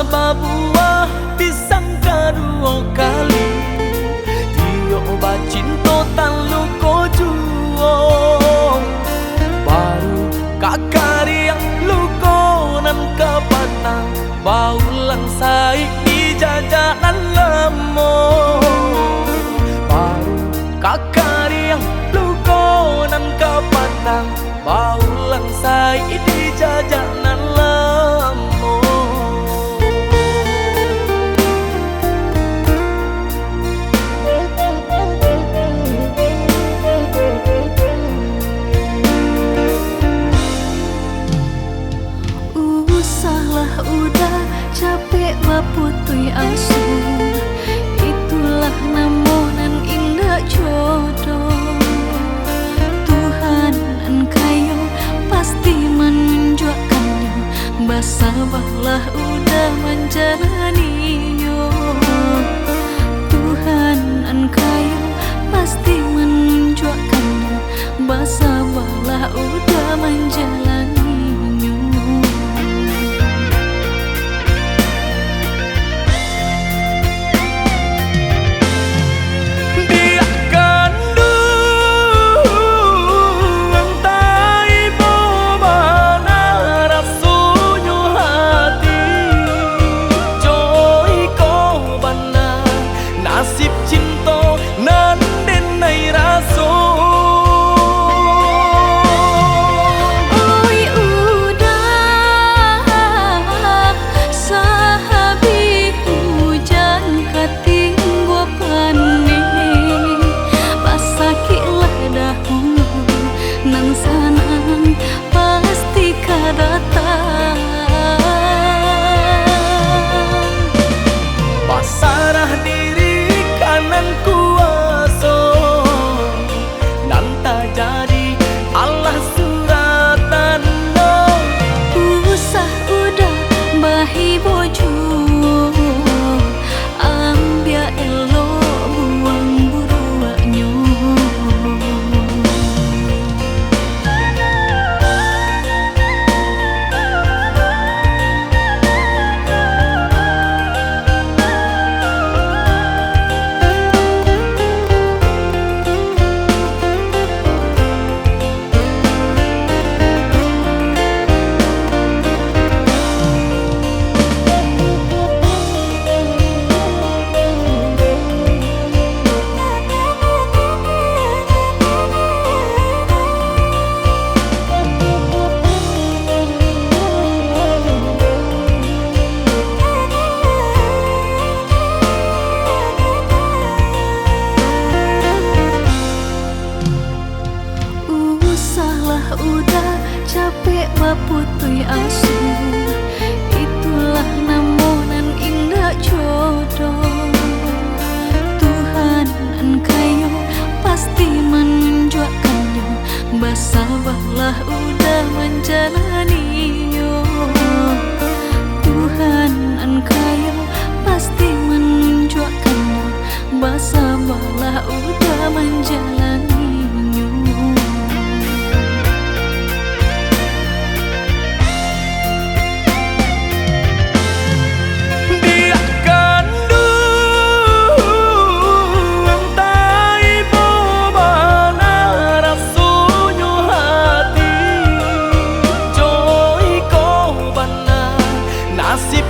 babuah pisang kedua kali Dio obat cinta talu kojuo baru kakari yang lukonan kepatang baulang sai di jajanan lemo baru kakari yang lukonan kepatang baulang sai di jajanan lemo. Usahlah udah capek baputui asu, itulah namonan indah jodoh. Tuhan engkau pasti menunjukkannya, basabahlah udah menjalaninya. Tuhan engkau pasti menunjukkannya, basabahlah udah menjalaninya. Nasib cinta nan denai raso oi udah sahabi hujan kating gua pane pasakilah dahulu nang sanang pasti kadatang pasarah diri kanan kuaso nanta jadi Allah suratan no usah udah bahi bojo ambia elo buang buruanyo. Udah capek baputui asu, itulah namonan indah jodoh. Tuhan engkau pasti menunjukkannya, basabahlah udah menjalaninya. Tuhan engkau pasti menunjukkannya, basabahlah udah menjalaninya. Nasib